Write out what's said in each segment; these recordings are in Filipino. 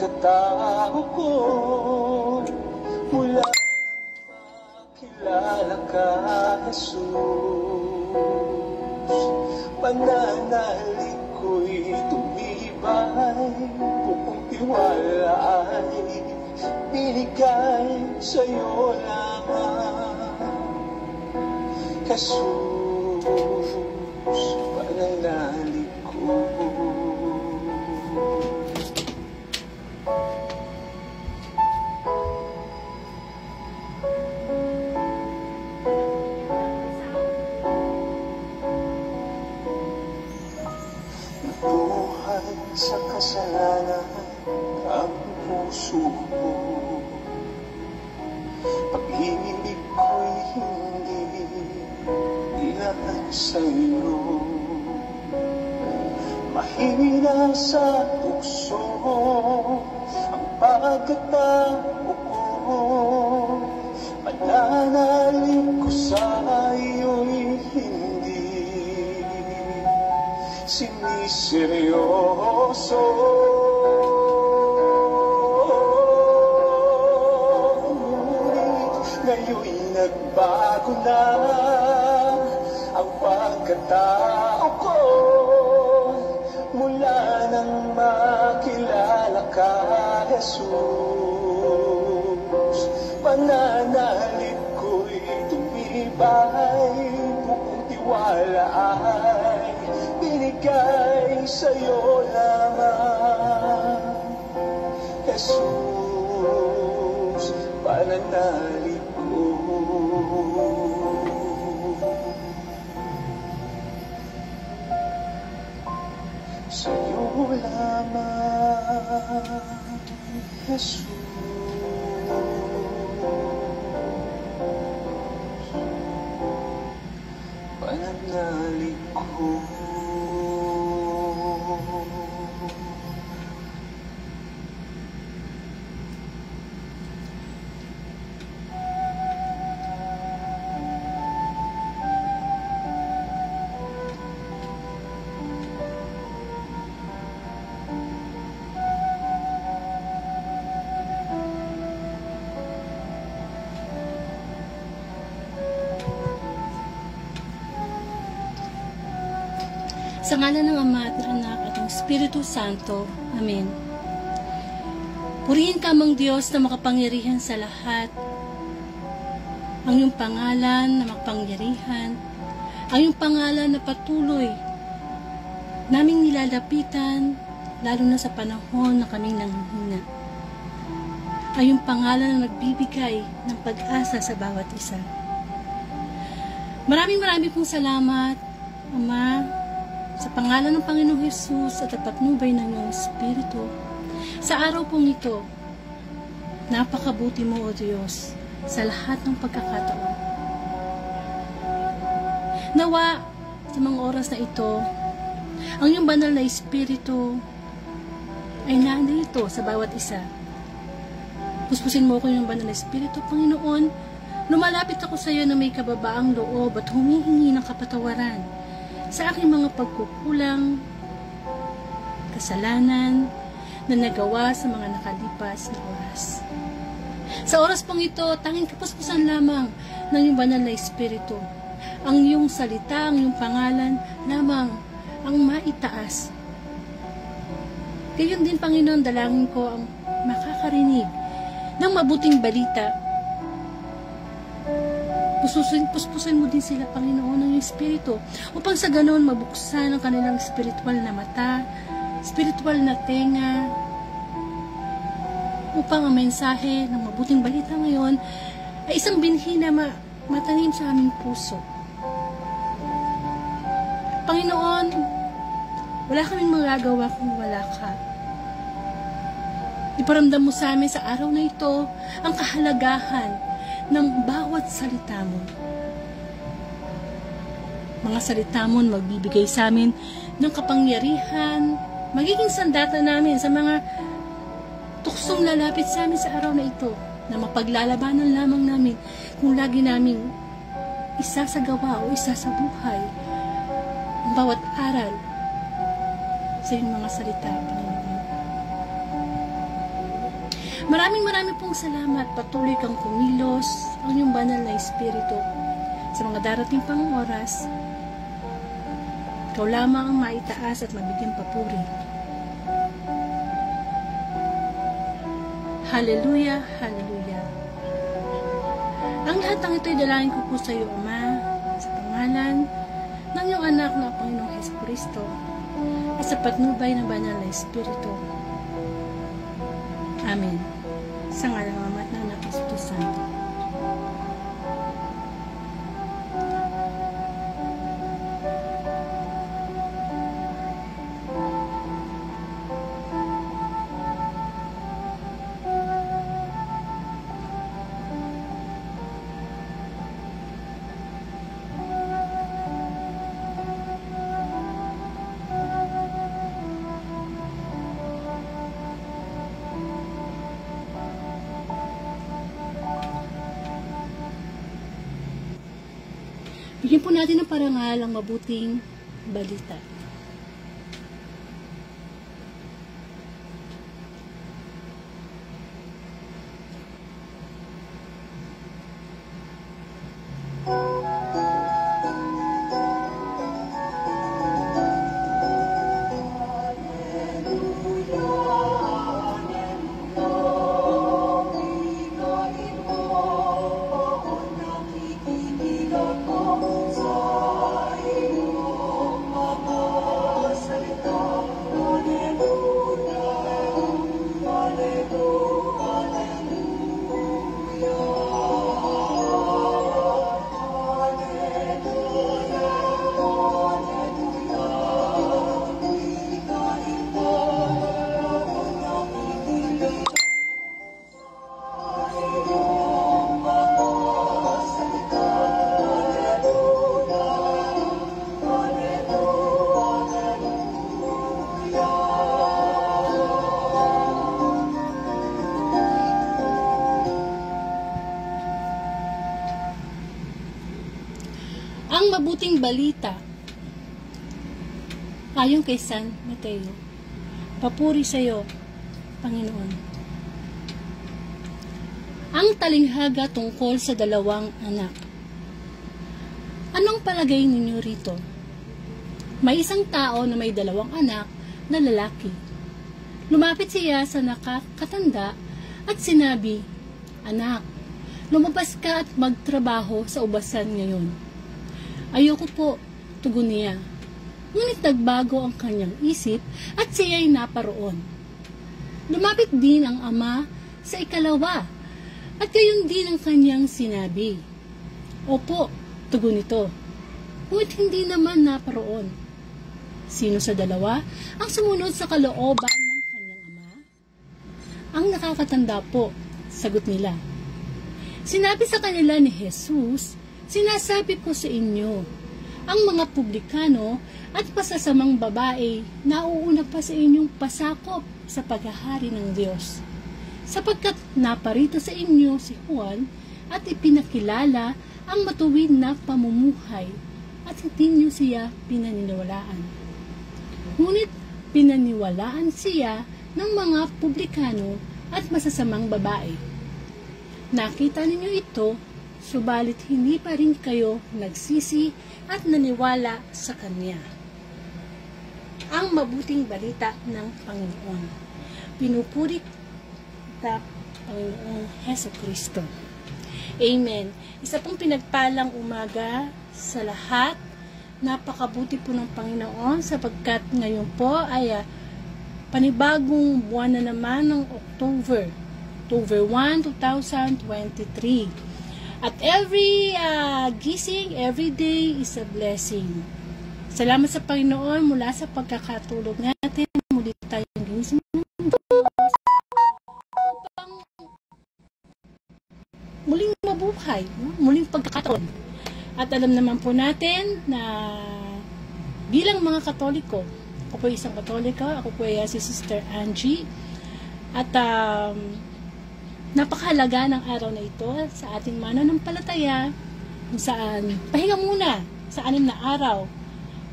pagkatao ko, mula makilala ka, Jesus. Pananalig ko'y tumibay, buong tiwala ay binigay sa'yo lamang, Jesus. Pananalig ko. Nabuhay sa kasalanan ang puso ko, pag-ibig ko'y hindi ilahan sa'yo. Mahina sa tukso ang pagkatao ko, pananalig ko sa'yo'y hindi siniseryoso. Ngunit ngayon'y nagbago na ang pagkatao ko, mula nang makilala ka, Jesus. Pananalig ko'y tumibay, buong tiwala ay binigay sa'yo lamang, Jesus. Pananalig ko. Sa'yo lamang, Jesus. Pananalig ko. Sa ngalan ng Ama at ng Anak at ng Espiritu Santo. Amen. Purihin ka mang Diyos na makapangyarihan sa lahat. Ang iyong pangalan na makapangyarihan, ang iyong pangalan na patuloy naming nilalapitan, lalo na sa panahon na kaming nanghihina. Ang iyong pangalan na nagbibigay ng pag-asa sa bawat isa. Maraming pong salamat, Ama, sa pangalan ng Panginoong Hesus at patnubay ng iyong Espiritu. Sa araw pong ito, napakabuti mo, O Diyos, sa lahat ng pagkakataon. Nawa, sa mga oras na ito, ang iyong banal na Espiritu ay nandito sa bawat isa. Puspusin mo ko yung banal na Espiritu, Panginoon. Lumalapit ako sa iyo na may kababaang loob at humihingi ng kapatawaran sa aking mga pagkukulang, kasalanan na nagawa sa mga nakalipas na oras. Sa oras pong ito, tanging kapuspusan lamang ng iyong banal na Espiritu. Ang iyong salita, ang iyong pangalan lamang ang maitaas. Gayon din, Panginoon, dalangin ko ang makakarinig ng mabuting balita. Puspusin mo din sila, Panginoon, ng Espiritu, upang sa ganoon mabuksan ang kanilang spiritual na mata, spiritual na tenga, upang ang mensahe ng mabuting balita ngayon ay isang binhi na matanim sa aming puso. Panginoon, wala kaming magagawa kung wala ka. Iparamdam mo sa amin sa araw na ito ang kahalagahan ng bawat salita mo. Mga salita mo magbibigay sa amin ng kapangyarihan, magiging sandata namin sa mga tuksong lalapit sa amin sa araw na ito, na mapaglalabanan lamang namin kung lagi naming isasagawa o isasabuhay ang bawat aral sa iyong mga salita, Panginoon. Maraming pong salamat. Patuloy kang kumilos ang iyong banal na espiritu sa mga darating pang oras. Ikaw lamang ang maitaas at mabigyan papuri. Hallelujah, hallelujah. Ang lahat ng ito'y dalangin ko po sa iyo, Ama, sa pangalan ng iyong anak na Panginoong Jesucristo at sa patnubay ng banal na espiritu. Amen. Sa ngalan ng Ama at ng Anak at Espiritu Santo. Bigyan po natin ng parangal ang mabuting balita. Ang mabuting balita ayon kay San Mateo. Papuri sa iyo, Panginoon. Ang talinghaga tungkol sa dalawang anak. Anong palagay ninyo rito? May isang tao na may dalawang anak na lalaki. Lumapit siya sa nakakatanda at sinabi, "Anak, lumabas ka at magtrabaho sa ubasan ngayon." "Ayoko po," tugon niya. Ngunit nagbago ang kanyang isip at siya'y naparoon. Lumapit din ang ama sa ikalawa at gayon din ang kanyang sinabi. "Opo," tugon nito. Ngunit hindi naman naparoon. Sino sa dalawa ang sumunod sa kalooban ng kanyang ama? "Ang nakakatanda po," sagot nila. Sinabi sa kanila ni Jesus, "Sinasabi ko sa inyo, ang mga publikano at pasasamang babae nauuna pa sa inyong pasakop sa paghahari ng Diyos. Sapagkat naparito sa inyo si Juan at ipinakilala ang matuwid na pamumuhay at hindi niyo siya pinaniniwalaan. Ngunit pinaniwalaan siya ng mga publikano at masasamang babae. Nakita ninyo ito, subalit hindi pa rin kayo nagsisi at naniwala sa Kanya." Ang mabuting balita ng Panginoon. Pinupuri kita, Panginoong Jesucristo. Amen. Isa pong pinagpalang umaga sa lahat. Napakabuti po ng Panginoon sapagkat ngayon po ay panibagong buwan na naman ng October 1, 2023. At every gising, every day is a blessing. Salamat sa Panginoon mula sa pagkakatulog natin. Muli tayong ginising upang muling mabuhay, muling pagkakataon. At alam naman po natin na bilang mga Katoliko, ako po isang Katolika, ako po si Sister Angie, at napakahalaga ng araw na ito sa ating mananampalataya, kung saan pahinga muna sa 6 na araw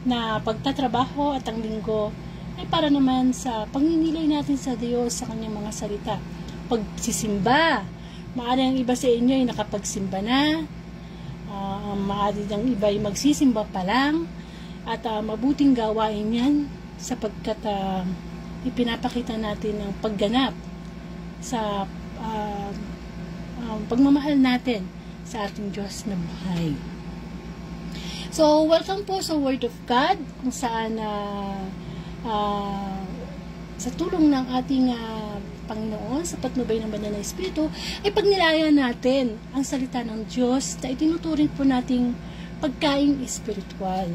na pagtatrabaho at ang linggo ay para naman sa pagninilay natin sa Diyos sa Kanyang mga salita. pagsisimba. Maaari ang iba sa inyo ay nakapagsimba na. Maaari ang iba ay magsisimba pa lang. At mabuting gawain yan sapagkat ipinapakita natin ang pagganap sa pagmamahal natin sa ating Diyos na buhay. So, welcome po sa Word of God, kung saan sa tulong ng ating Panginoon, sa patnubay ng Banal na Espiritu, ay pagnilayan natin ang salita ng Diyos na itinuturing po nating pagkaing espiritual.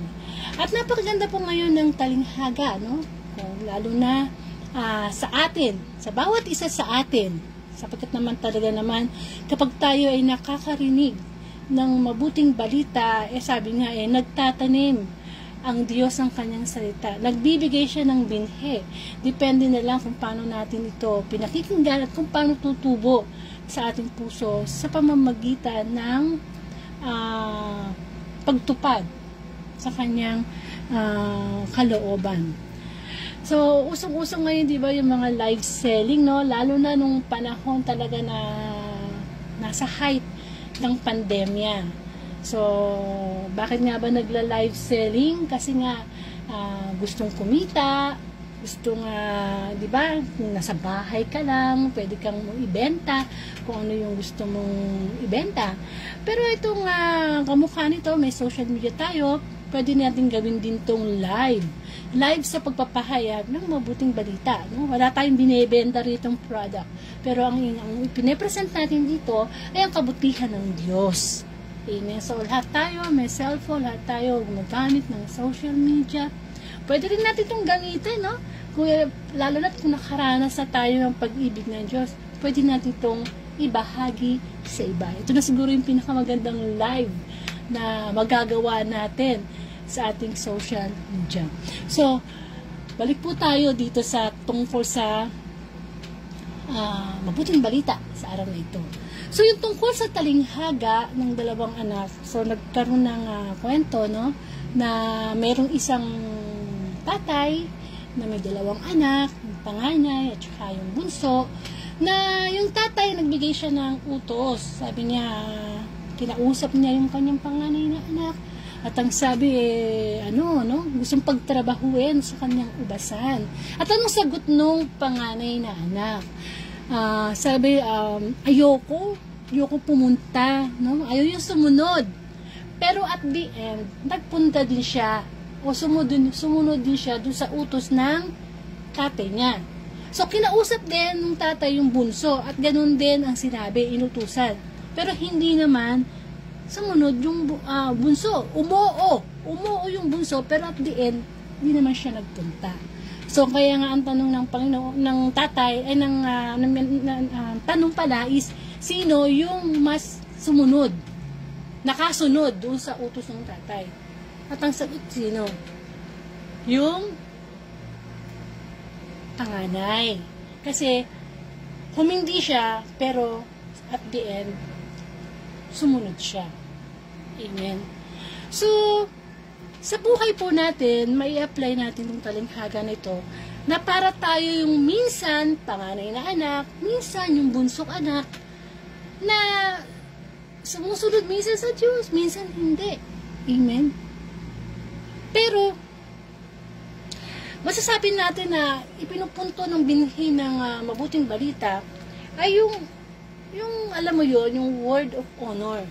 At napakaganda po ngayon ng talinghaga, no? Lalo na sa atin, sa bawat isa sa atin, sapagkat naman talaga naman, kapag tayo ay nakakarinig ng mabuting balita, sabi nga nagtatanim ang Diyos ng kanyang salita. Nagbibigay siya ng binhi. Depende na lang kung paano natin ito pinakikinggan at kung paano tutubo sa ating puso sa pamamagitan ng pagtupad sa kanyang kalooban. So, usong-usong ngayon, di ba, yung mga live selling, no? Lalo na nung panahon talaga na nasa height ng pandemya. So, bakit nga ba nagla-live selling? Kasi nga, gustong kumita, gustong, di ba, nasa bahay ka lang, pwede kang ibenta kung ano yung gusto mong ibenta. Pero itong kamukha nito, may social media tayo, pwede natin gawin din tong live. Live sa pagpapahayag ng mabuting balita. No? Wala tayong binibenta ritong product. Pero ang pinipresent natin dito ay ang kabutihan ng Diyos. Amen. So, lahat tayo, may cellphone, lahat tayo gumagamit ng social media. Pwede rin natin itong gamitin, no? Lalo na kung nakaranas na tayo ng pag-ibig ng Diyos, pwede natin itong ibahagi sa iba. Ito na siguro yung pinakamagandang live na magagawa natin sa ating social media. So, balik po tayo dito sa tungkol sa mabuting balita sa araw na ito. So, yung tungkol sa talinghaga ng dalawang anak, so nagkaroon ng kwento, no, na mayroong isang tatay na may dalawang anak, yung panganay at saka yung bunso, na yung tatay nagbigay siya ng utos. Sabi niya, kinausap niya yung kanyang panganay na anak. At ang sabi, gustong pagtrabahuin sa kanyang ubasan. At anong sagot nung panganay na anak? Sabi, ayoko pumunta, no? Ayaw yung sumunod. Pero at the end, nagpunta din siya, o sumunod din siya dun sa utos ng tatay niya. So, kinausap din ng tatay yung bunso, at ganun din ang sinabi, inutusan. Pero hindi naman sumunod yung bunso. Umuo yung bunso, pero at the end, hindi naman siya nagpunta. So, kaya nga ang tanong ng Panginoon, ng tatay, ay tanong pala is, sino yung mas sumunod? Nakasunod doon sa utos ng tatay. At ang sagot, sino? Yung panganay. Kasi, humindi siya, pero at the end, sumunod siya. Amen. So, sa buhay po natin, may apply natin yung talinghaga na ito, na para tayo yung minsan, panganay na anak, minsan yung bunsok anak, na sumusunod minsan sa Diyos, minsan hindi. Amen. Pero, masasabi natin na ipinupunto ng binhi ng mabuting balita ay yung alam mo yon, yung word of honor,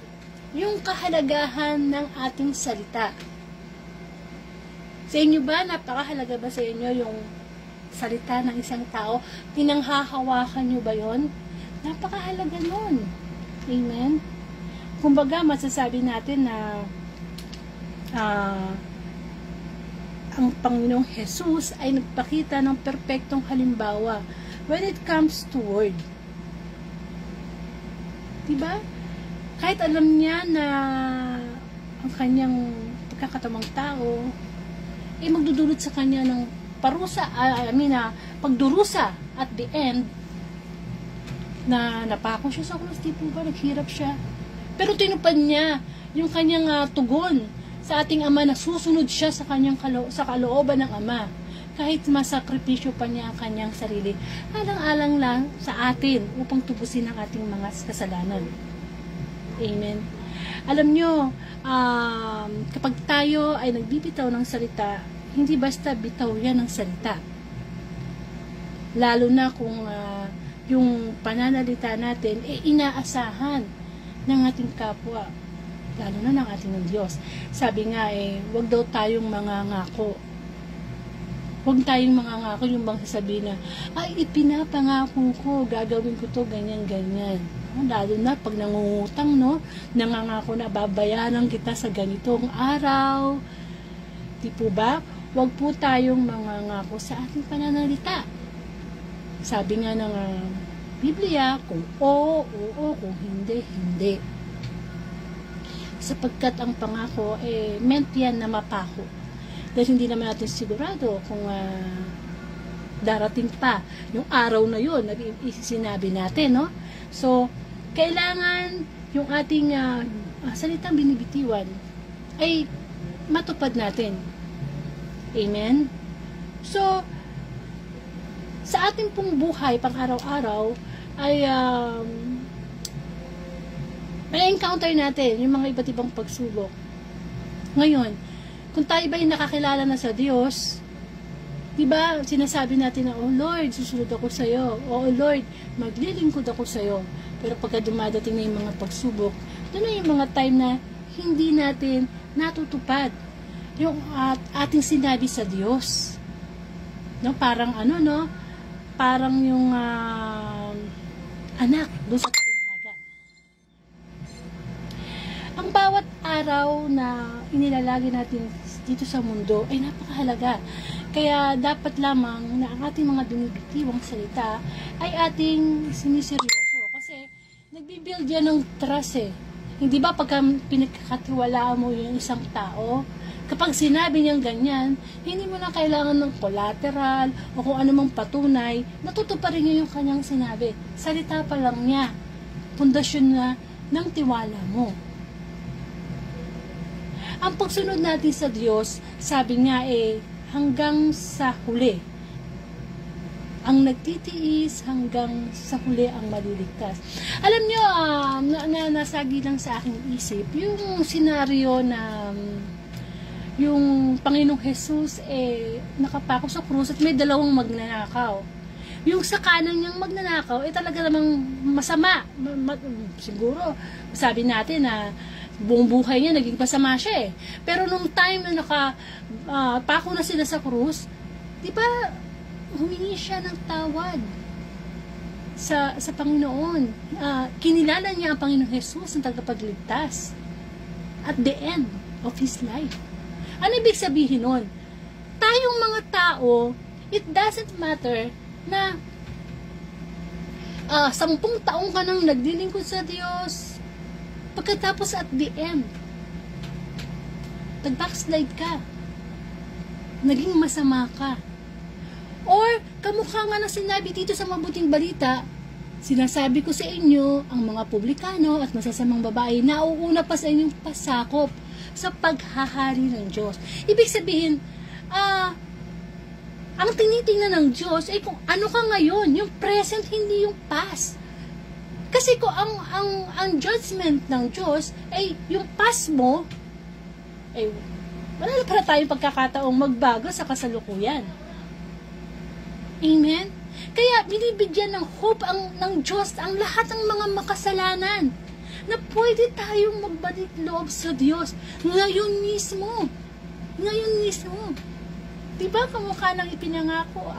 yung kahalagahan ng ating salita. Sa inyo ba, napakahalaga ba sa inyo yung salita ng isang tao? Pinanghahawakan nyo ba yon? Napakahalaga nun. Amen? Kumbaga, masasabi natin na ang Panginoong Jesus ay nagpakita ng perpektong halimbawa when it comes to word. Diba? Kahit alam niya na ang kanyang pagkakatamang tao ay magdudulot sa kanya ng parusa, pagdurusa at the end, na napako siya sa krus, di po ba? Naghirap siya. Pero tinupad niya yung kanyang tugon sa ating Ama, na susunod siya sa kanyang sa kalooban ng Ama. kahit masakripisyo pa niya ang kanyang sarili, alang-alang lang sa atin upang tubusin ang ating mga kasalanan. Amen. Alam nyo, kapag tayo ay nagbibitaw ng salita, hindi basta bitaw yan ng salita. Lalo na kung yung pananalita natin inaasahan ng ating kapwa, lalo na ng ating Diyos. Sabi nga wag daw tayong mangangako. Huwag tayong mangangako, yung bang sasabihin na, ay, ipinapangako ko, gagawin ko to, ganyan, ganyan. Lalo na pag nangungutang, no, nangangako na babayaran kita sa ganitong araw. Di po ba? Huwag po tayong mangangako sa ating pananalita. Sabi nga ng Biblia, kung oo, oo, kung hindi, hindi. Sapagkat ang pangako, meant yan na mapako. Dahil hindi naman natin sigurado kung darating pa yung araw na yun na sinabi natin, no? So, kailangan yung ating salitang binibitiwan ay matupad natin. Amen? So, sa ating pong buhay pang araw-araw ay may encounter natin yung mga iba't ibang pagsubok. Ngayon, kung tayo ba yung nakakilala na sa Diyos, di ba, sinasabi natin na, oh Lord, susunod ako sa iyo. Oh Lord, maglilingkod ako sa iyo. Pero pagka dumadating na yung mga pagsubok, doon na yung mga time na hindi natin natutupad yung ating sinabi sa Diyos. No, parang no? Parang yung anak doon sa kalinhaga. Ang bawat araw na inilalagay natin dito sa mundo ay napakahalaga. Kaya dapat lamang na ang ating mga binibitiwang salita ay ating siniseryoso. Kasi nagbibuild yan ng trust Hindi ba pagka pinagkakatiwalaan mo yung isang tao, kapag sinabi niyang ganyan, hindi mo na kailangan ng collateral o kung anumang patunay, natutuparin niya yung kanyang sinabi. Salita pa lang niya. Pundasyon na ng tiwala mo. Ang pagsunod natin sa Diyos, sabi nga hanggang sa huli. Ang nagtitiis hanggang sa huli ang maliligtas. Alam nyo, nasagi lang sa aking isip, yung senaryo na yung Panginoong Jesus nakapako sa krus at may dalawang magnanakaw. Yung sa kanan niyang magnanakaw talaga namang masama. Siguro, sabi natin na buong buhay niya naging masama siya Pero nung time na pako na sila sa krus, di ba humingi siya ng tawad sa Panginoon. Kinilala niya ang Panginoong Jesus ang tagapagligtas at the end of his life. Ano ibig sabihin nun? Tayong mga tao, it doesn't matter na 10 taong ka nang naglilingkod sa Diyos, pagkatapos at the end, nag-backslide ka, naging masama ka, or kamukha nga na sinabi dito sa mabuting balita, sinasabi ko sa inyo, ang mga publikano at masasamang babae nauuna pa sa inyong pasakop sa paghahari ng Diyos. Ibig sabihin, ang tinitingnan ng Diyos ay kung ano ka ngayon, yung present, hindi yung past. Kasi kung ang judgment ng Diyos ay yung past mo, wala na para tayong pagkakataong magbago sa kasalukuyan. Amen? Kaya binibigyan ng hope ng Diyos ang lahat ng mga makasalanan na pwede tayong magbalik loob sa Diyos ngayon mismo. Ngayon mismo. Diba kamukha ng ipinangako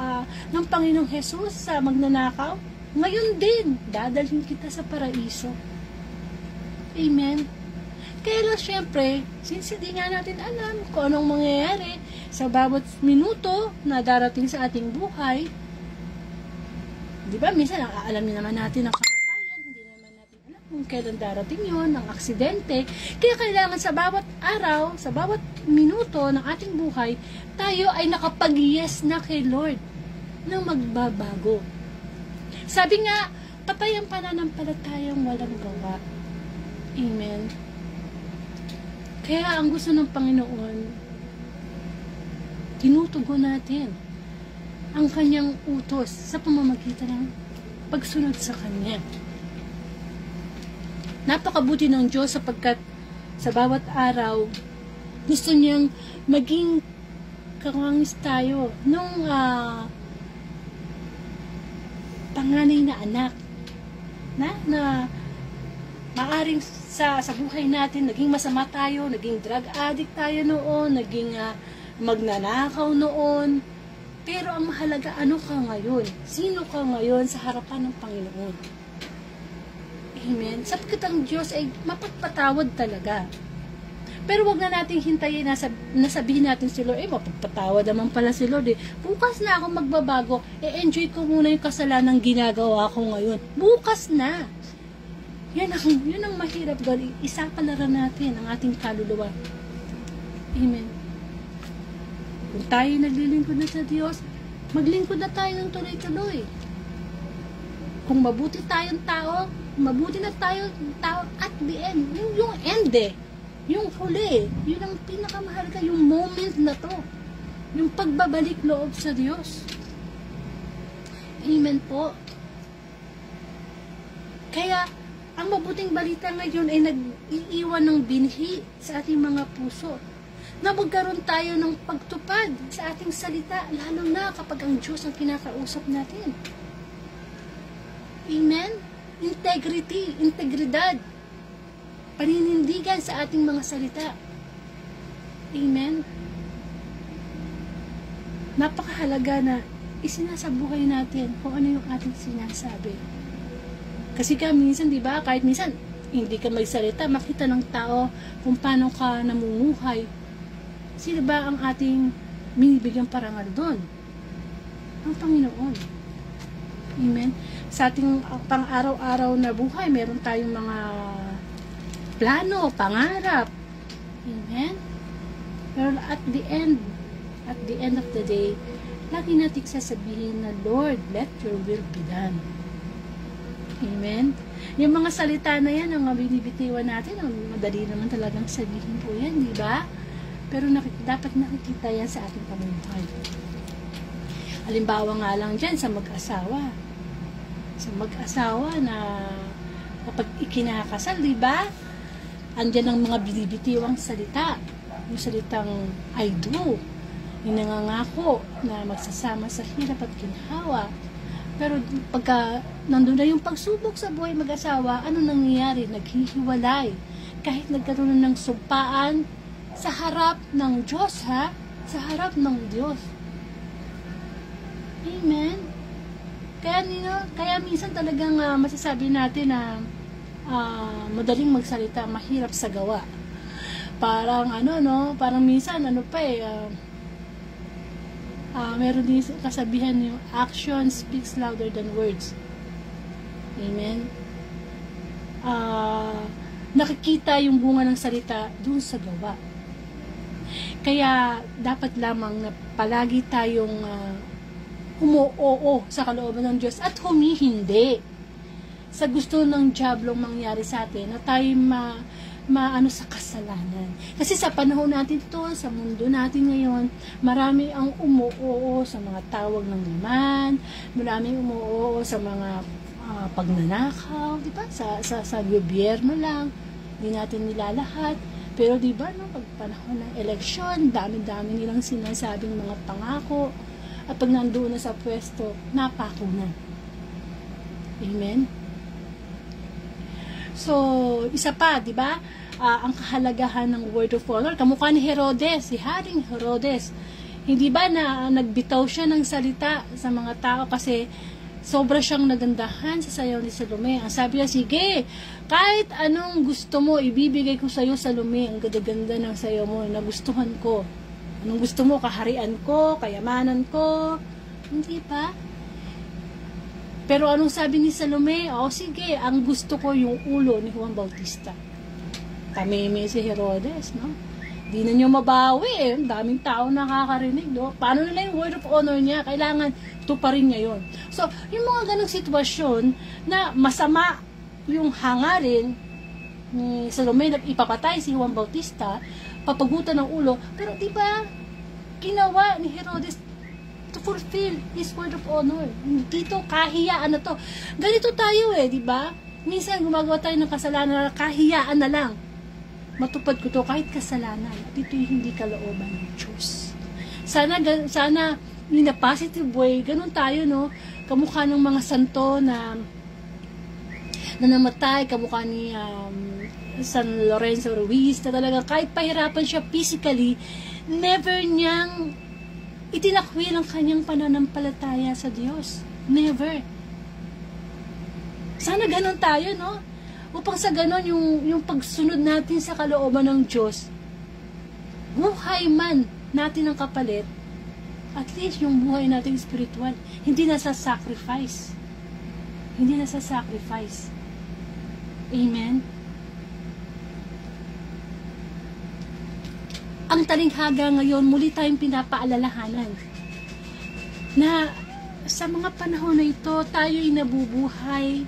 ng Panginoong Jesus sa magnanakaw? Ngayon din, dadalhin kita sa paraiso. Amen? Kaya lang syempre, since hindi nga natin alam kung anong mangyayari sa bawat minuto na darating sa ating buhay, di ba, minsan alam naman natin ang kamatayan, hindi naman natin alam kung kailan darating yon, ang aksidente. Kaya kailangan sa bawat araw, sa bawat minuto ng ating buhay, tayo ay nakapag-yes na kay Lord na magbabago. Sabi nga, patay ang pananampalatayang walang gawa. Amen. Kaya ang gusto ng Panginoon, tinutugon natin ang kanyang utos sa pamamagitan ng pagsunod sa kanya. Napakabuti ng Diyos sapagkat sa bawat araw, gusto niyang maging kakangis tayo nung panganay na anak na maaring sa buhay natin, naging masama tayo, naging drug addict tayo noon, naging magnanakaw noon. Pero ang mahalaga, ano ka ngayon? Sino ka ngayon sa harapan ng Panginoon? Amen? Sapagkat ang Diyos ay mapagpatawad talaga. Pero wag na nating hintayin na sabihin natin si Lord, mapagpatawad naman pala si Lord. Bukas na ako magbabago, enjoy ko muna yung kasalanang ginagawa ko ngayon. Bukas na. Yun ang mahirap doon. Isapalaran natin ang ating kaluluwa. Amen. Kung tayo naglilingkod na sa Diyos, maglingkod na tayo ng tuloy-tuloy. Kung mabuti tayong tao, mabuti na tayong tao at the end. Yung end yung huli. Yun ang pinakamahalaga, yung moment na to. Yung pagbabalik loob sa Diyos. Amen po. Kaya, ang mabuting balita ngayon ay nag-iiwan ng binhi sa ating mga puso. Na magkaroon tayo ng pagtupad sa ating salita, lalo na kapag ang Diyos ang kinakausap natin. Amen? Integrity, integridad, paninindigan sa ating mga salita. Amen? Napakahalaga na isinasabuhay natin kung ano yung ating sinasabi. Kasi minsan, di ba, kahit minsan, hindi ka magsalita, makita ng tao kung paano ka namumuhay. Sino ba ang ating binibigyan parangal doon? Ang Panginoon. Amen? Sa ating pang-araw-araw na buhay, meron tayong mga plano, pangarap. Amen? Pero at the end of the day, lagi natin sasabihin na, Lord, let your will be done. Amen? Yung mga salita na yan, ang binibitiwan natin, ang madali naman talagang sabihin po yan, di ba? Pero dapat nakikita yan sa ating pamumuhay. Halimbawa nga lang dyan sa mag-asawa. Sa mag-asawa na kapag ikinakasal, di ba? Andyan ang mga binibitiwang salita. Yung salitang I do. Yung nangangako na magsasama sa hirap at ginhawa. Pero pagka nandun na yung pagsubok sa buhay mag-asawa, ano nangyayari? Naghihiwalay. Kahit nagkaroon ng sumpaan, sa harap ng Diyos, sa harap ng Diyos. Amen? Kaya minsan talagang masasabi natin na madaling magsalita, mahirap sa gawa. Parang parang minsan meron din kasabihan yung action speaks louder than words. Amen? Nakikita yung bunga ng salita dun sa gawa. Kaya dapat lamang na palagi tayong umuoo sa kalooban ng Diyos at humihindi sa gusto ng diablong mangyari sa atin na tayo maano sa kasalanan. Kasi sa panahon natin ito, sa mundo natin ngayon, marami ang umuoo sa mga tawag ng laman, marami umuoo sa mga pagnanakaw, di ba? Sa gobyerno lang, hindi natin nilalahat. Pero di ba, pag panahon ng eleksyon, dami-dami nilang sinasabing mga pangako, at pag nandoon na sa pwesto, napako na. Amen? So, isa pa, di ba? Ang kahalagahan ng word of honor, kamukha ni Herodes, si Haring Herodes. Hindi ba na nagbitaw siya ng salita sa mga tao kasi sobra siyang nagandahan sa sayaw ni Salome. Ang sabi niya, sige, kahit anong gusto mo, ibibigay ko sa'yo, Salome. Ang ganda-ganda ng sayaw mo, nagustuhan ko. Anong gusto mo, kaharian ko, kayamanan ko. Hindi pa. Pero anong sabi ni Salome? Sige, ang gusto ko yung ulo ni Juan Bautista. Tameme si Herodes, no? Di na niyo mabawi Ang daming tao nakakarinig, no? Paano nila yung word of honor niya? Kailangan tuparin niya yun. So, yung mga ganong sitwasyon na masama yung hangarin ni Salome na ipapatay si Juan Bautista, papagutan ng ulo, pero di ba ginawa ni Herodes to fulfill His word of honor. Dito, kahiyaan na to. Ganito tayo di ba? Minsan gumagawa tayo ng kasalanan, kahiyaan na lang. Matupad ko to kahit kasalanan. At ito'y hindi kalooban ng Diyos. Sana in a positive way, ganun tayo, no? Kamukha ng mga santo na namatay, kamukha ni San Lorenzo Ruiz, na talaga kahit pahirapan siya physically, never niyang itinakwil ang kanyang pananampalataya sa Diyos. Never. Sana ganun tayo, no? Upang sa ganun, yung pagsunod natin sa kalooban ng Diyos, buhay man natin ang kapalit, at least yung buhay natin spiritual, hindi na sa sacrifice. Hindi na sa sacrifice. Amen? Ang talinghaga ngayon, muli tayong pinapaalalahanan na sa mga panahon na ito, tayo'y nabubuhay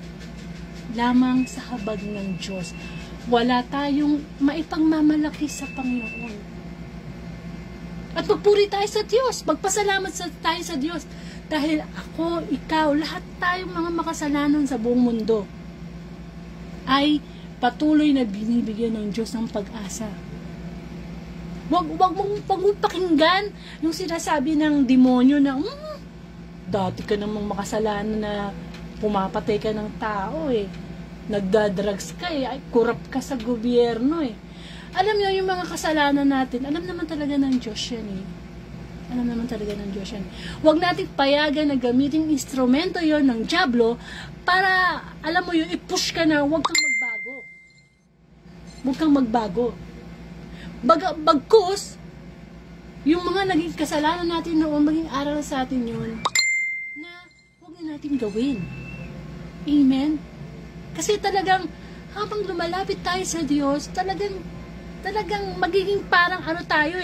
lamang sa habag ng Diyos. Wala tayong maipagmamalaki sa Panginoon. At magpuri tayo sa Diyos, magpasalamat tayo sa Diyos. Dahil ako, ikaw, lahat tayong mga makasalanan sa buong mundo ay patuloy na binibigyan ng Diyos ng pag-asa. Wag mong pakinggan yung sinasabi ng demonyo na, dati ka namang makasalanan na pumapatay ka ng tao nagdadrugs ka ay corrupt ka sa gobyerno Alam niyo, yung mga kasalanan natin, alam naman talaga ng Diyos yan Alam naman talaga ng Diyos yan. Huwag natin payagan na gamitin instrumento yon ng dyablo para, alam mo yun, i-push ka na, huwag kang magbago. Huwag kang magbago. Bagkus, yung mga naging kasalanan natin noon, maging aral sa atin yun, na huwag na natin gawin. Amen? Kasi talagang, habang lumalapit tayo sa Diyos, talagang magiging parang tayo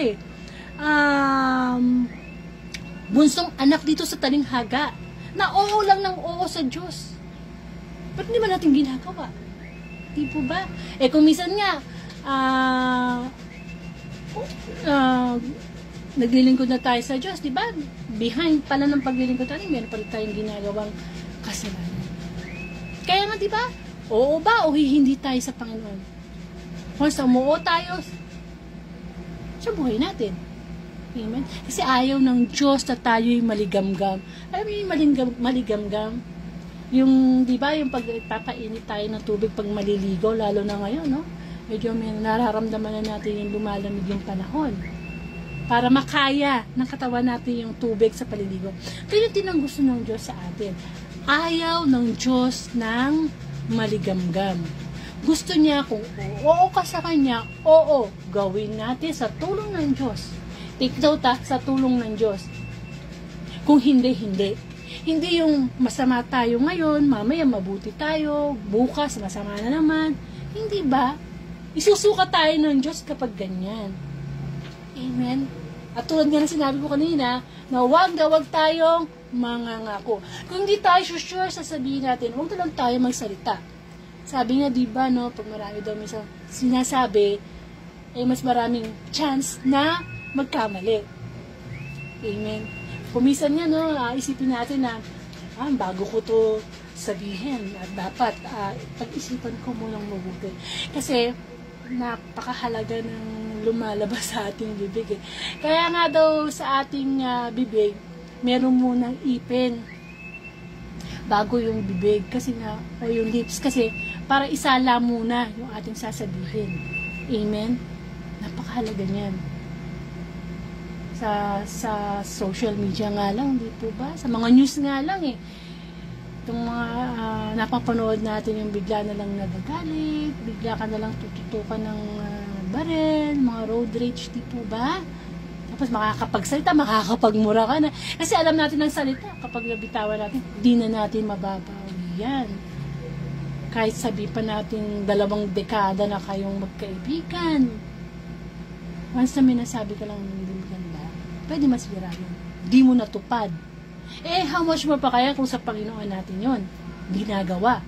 bunsong anak dito sa talinghaga na oo lang ng oo sa Diyos. Ba't hindi ba natin ginagawa? Di po ba? Kung minsan nga naglilingkod na tayo sa Diyos, di ba? Behind pala ng paglilingkod natin, meron pa rin tayong ginagawang kasalanan. Kaya nga, di ba? Oo ba o hindi tayo sa Panginoon? Kung sa umuo tayo sa buhay natin. Amen? Kasi ayaw ng Diyos na tayo'y maligamgam. Alam mo yung maligamgam? Yung, di ba, yung pagpapainit tayo ng tubig pag maliligo, lalo na ngayon, no? Medyo may nararamdaman na natin yung lumalamig yung panahon. Para makaya ng katawan natin yung tubig sa paliligo. Kaya din ang gusto ng Diyos sa atin. Ayaw ng Diyos ng maligamgam. Gusto niya kung oo ka sa Kanya, oo, gawin natin sa tulong ng Diyos. Take note sa tulong ng Diyos. Kung hindi, hindi. Hindi yung masama tayo ngayon, mamaya mabuti tayo, bukas masama na naman. Hindi ba? Isusuka tayo ng Diyos kapag ganyan. Amen? At tulad nga na sinabi ko kanina, na wag tayong mangangako. Kung hindi tayo sure, sasabihin natin, huwag na lang tayo magsalita. Sabi nga, diba, no, pag marami daw may sinasabi, mas maraming chance na magkamali. Amen. Kumisan nga, no, isipin natin na, bago ko to sabihin, at dapat pag-isipan ko munang mabuti. Kasi, napakahalaga ng lumalabas sa ating bibig. Kaya nga daw sa ating bibig, meron munang ipin bago yung bibig kasi nga o yung lips kasi para isala muna yung ating sasabihin. Amen. Napakahalaga niyan. Sa social media nga lang, di po ba? Sa mga news nga lang itong mga napapanood natin yung bigla na lang nagagalit, bigla ka na lang tututukan ng barel, mga road rage, di po ba? Tapos makakapagsalita, makakapagmura ka na. Kasi alam natin ang salita, kapag nabitawan natin, di na natin mababawi yan. Kahit sabi pa natin 2 dekada na kayong magkaibigan. Once na may nasabi ka lang hindi maganda, pwede masira yun. Di mo natupad. How much more pa kaya kung sa Panginoon natin yun? Ginagawa.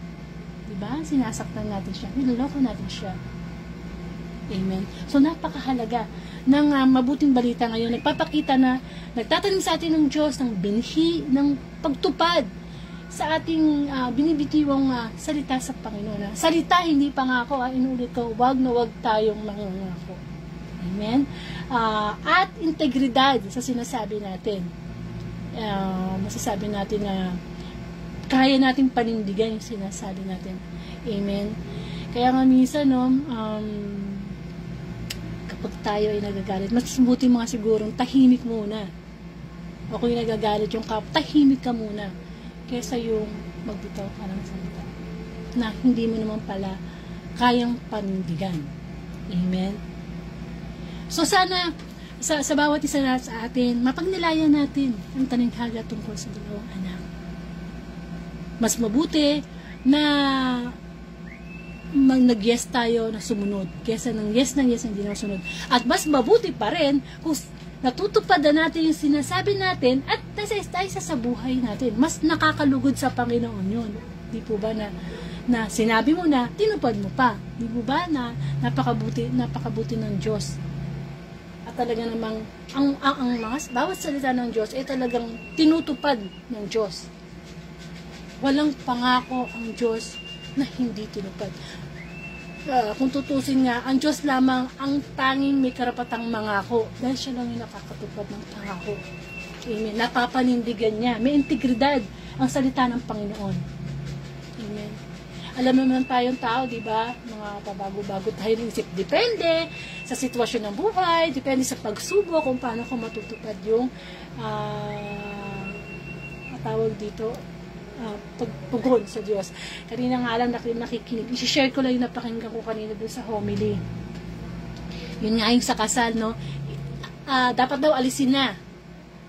Diba? Sinasaktan natin siya. Niloloko natin siya. Amen. So, napakahalaga ng mabuting balita ngayon. Nagpapakita na nagtatanim sa atin ng Diyos ng binhi, ng pagtupad sa ating binibitiwang salita sa Panginoon. Salita, hindi pangako. Inulit ko, wag na wag tayong mangangako. Amen? At integridad sa sinasabi natin. Masasabi natin na kaya nating panindigan yung sinasabi natin. Amen? Kaya nga minsan, kapag tayo ay nagagalit, mas mabuti mga sigurong tahimik muna. O kung nagagalit yung tahimik ka muna kesa yung magbitaw ka ng salita na hindi mo naman pala kayang panindigan. Amen? So sana sa bawat isa na sa atin, mapagnilayan natin ang taninhaga tungkol sa dalawang anak. Mas mabuti na nag-yes tayo na sumunod kesa ng yes hindi na sunod. At mas mabuti pa rin kung natutupad na natin yung sinasabi natin at nasa sa buhay natin. Mas nakakalugod sa Panginoon yun. Di po ba na sinabi mo na, tinupad mo pa. Di po ba na napakabuti ng Diyos. At talaga namang ang bawat salita ng Diyos ay talagang tinutupad ng Diyos. Walang pangako ang Diyos na hindi tinupad. Kung tutusin nga, ang Diyos lamang ang tanging may karapatang mangako dahil siya lang yung nakakatupad ng pangako. Amen. Napapanindigan niya. May integridad ang salita ng Panginoon. Amen. Alam naman tayong tao, di ba? Mga pabago-bago tayo ng isip. Depende sa sitwasyon ng buhay, depende sa pagsubok kung paano ko matutupad yung tawag dito, pagpugon sa Diyos. Kanina nga lang nakikinig. I-share ko lang yung napakinggan ko kanina doon sa homily. Yun nga yung sa kasal, no? Dapat daw alisin na.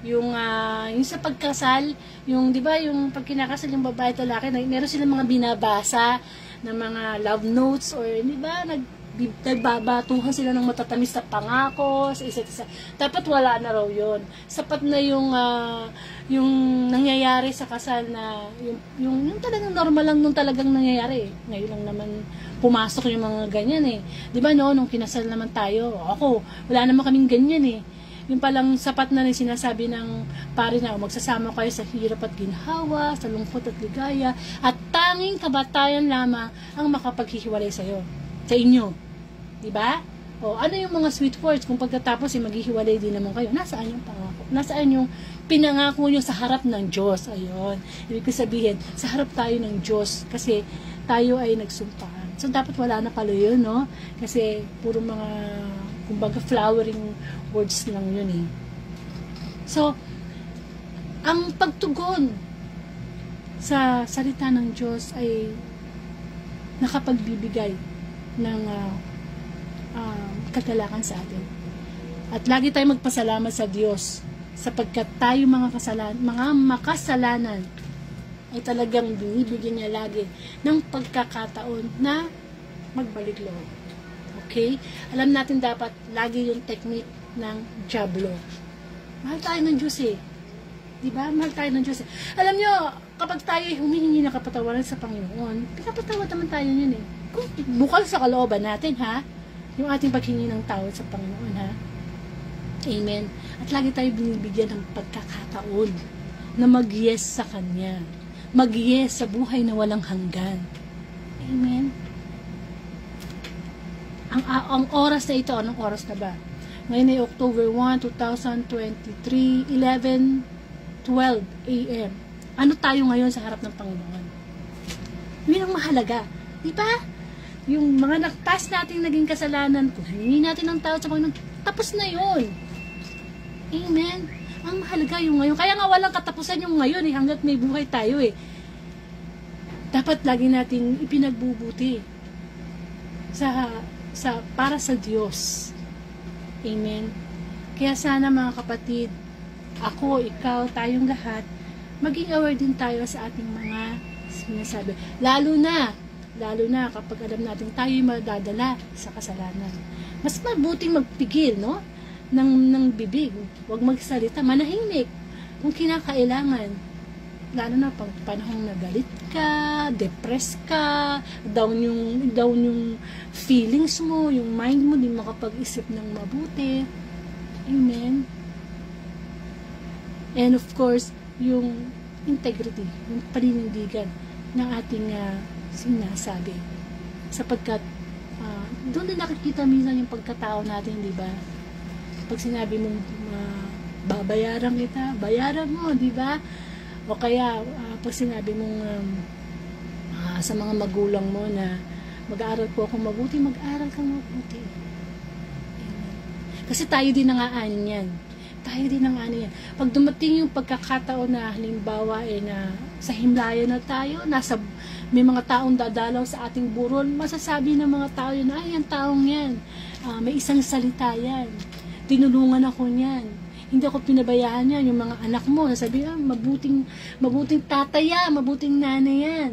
Yung sa pagkasal, yung, di ba, yung pagkinakasal yung babae at lalaki, meron silang mga binabasa na mga love notes or, di ba, nagbabatuhan sila ng matatamis na pangako sa isa't isa. Dapat wala na raw yun. Sapat na yung nangyayari sa kasal na yung talagang normal lang nung talagang nangyayari. Ngayon lang naman pumasok yung mga ganyan eh. Di ba no, nung kinasal naman tayo, ako, wala naman kaming ganyan eh. Yung palang sapat na sinasabi ng pare na magsasama kayo sa hirap at ginhawa, sa lungkot at ligaya, at tanging kabatayan lamang ang makapaghihiwalay sa inyo. Diba? O ano yung mga sweet words kung pagkatapos maghihiwalay din naman kayo? Nasaan yung pangako? Nasaan yung pinangako nyo sa harap ng Diyos? Ayun. Ibig ko sabihin, sa harap tayo ng Diyos kasi tayo ay nagsumpaan. So dapat wala na pala yun, no? Kasi puro mga kumbaga flowering words lang yun eh. So, ang pagtugon sa salita ng Diyos ay nakapagbibigay ng kagalakan sa atin. At lagi tayong magpasalamat sa Diyos sapagkat tayo mga makasalanan ay talagang binibigyan niya lagi ng pagkakataon na magbalik loob. Okay? Alam natin dapat lagi yung technique ng Diablo. Mahal tayo ng Diyos eh. Diba? Mahal tayo ng Diyos eh. Alam nyo, kapag tayo humihingi ng kapatawaran sa Panginoon, pinapatawad naman tayo yun eh. Kung bukal sa kalooban natin, ha? Yung ating paghingi ng tawad sa Panginoon, ha? Amen. At lagi tayo binibigyan ng pagkakataon na mag-yes sa Kanya. Mag-yes sa buhay na walang hanggan. Amen. Ang oras na ito, anong oras na ba? Ngayon ay October 1, 2023, 11:12 a.m. Ano tayo ngayon sa harap ng Panginoon? Yun ang mahalaga. Di ba? Yung mga nagpas nating naging kasalanan, kung hiningi natin ng tawad sa Panginoon, tapos na yun. Amen. Ang mahalaga yung ngayon. Kaya nga walang katapusan yung ngayon eh, hanggat may buhay tayo eh. Dapat lagi nating ipinagbubuti para sa Diyos. Amen. Kaya sana mga kapatid, ako, ikaw, tayong lahat, maging aware din tayo sa ating mga sinasabi. Lalo na kapag alam natin tayo'y madadala sa kasalanan. Mas mabuting magpigil, no? ng bibig. Huwag magsalita, manahimik kung kinakailangan. Lalo na pag panahong nagalit ka, depressed ka, down yung feelings mo, yung mind mo, di makapag-isip ng mabuti. Amen. And of course, yung integrity, yung paninindigan ng ating sinasabi. Sapagkat doon na nakikita minsan yung pagkatao natin, di ba? Pag sinabi mong babayaran kita, bayaran mo, di ba? O kaya pag sinabi mong sa mga magulang mo na mag-aaral po akong mabuti, mag-aaral kang mabuti. Amen. Kasi tayo din nangaanin yan. Tayo din nangaanin yan. Pag dumating yung pagkakataon na halimbawa na sa himlayan na tayo, may mga taong dadalaw sa ating burol, masasabi ng mga tao yun, ay, yung taong yan, may isang salita yan, tinulungan ako niyan, hindi ako pinabayaan yan, yung mga anak mo, sasabi, mabuting tataya, mabuting nanay yan,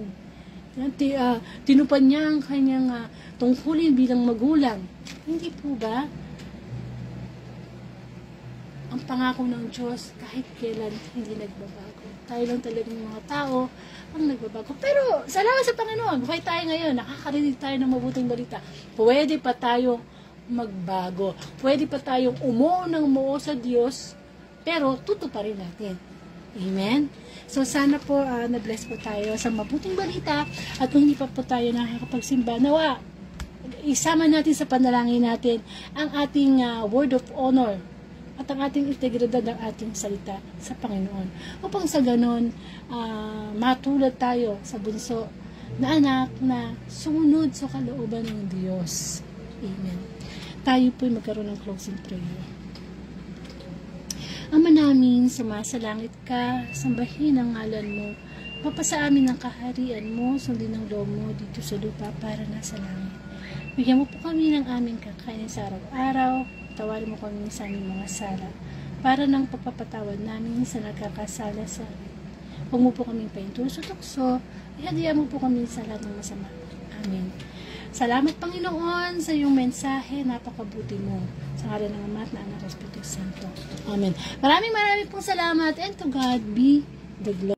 tinupad niya ang kanyang tungkulin bilang magulang. Hindi po ba? Ang pangako ng Diyos, kahit kailan, hindi nagbabago. Tayo lang talagang mga tao ang nagbabago. Pero, salamat sa Panginoon, buhay tayo ngayon, nakakarinig tayo ng mabuting balita. Pwede pa tayo magbago. Pwede pa tayong umuo ng umuo sa Diyos, pero tutuparin natin. Amen? So, sana po na-bless po tayo sa mabuting balita at kung hindi pa po tayo nakakapagsimba, nawa, isama natin sa panalangin natin ang ating word of honor at ang ating integridad ng ating salita sa Panginoon. Upang sa ganon, matulad tayo sa bunso na anak na sumunod sa kalooban ng Diyos. Amen. Tayo po'y magkaroon ng closing prayer. Ama namin, sumasalangit ka, sambahin ang ngalan mo, mapasa amin ang kaharian mo, sundin ang loob mo dito sa lupa para nasa langit. Bigyan mo po kami ng aming kakainin sa araw-araw, tawarin mo kami sa aming mga sala, para ng pagpapatawad namin sa nagkakasala sa amin. Huwag mo po kaming pahintuin sa tukso, ihadian mo po kami sa lahat ng masama. Amen. Salamat Panginoon sa iyong mensahe, napakabuti mo. Sa ngalan ng Ama at ng Anak at Espiritu Santo. Amen. Maraming pong salamat and to God be the glory.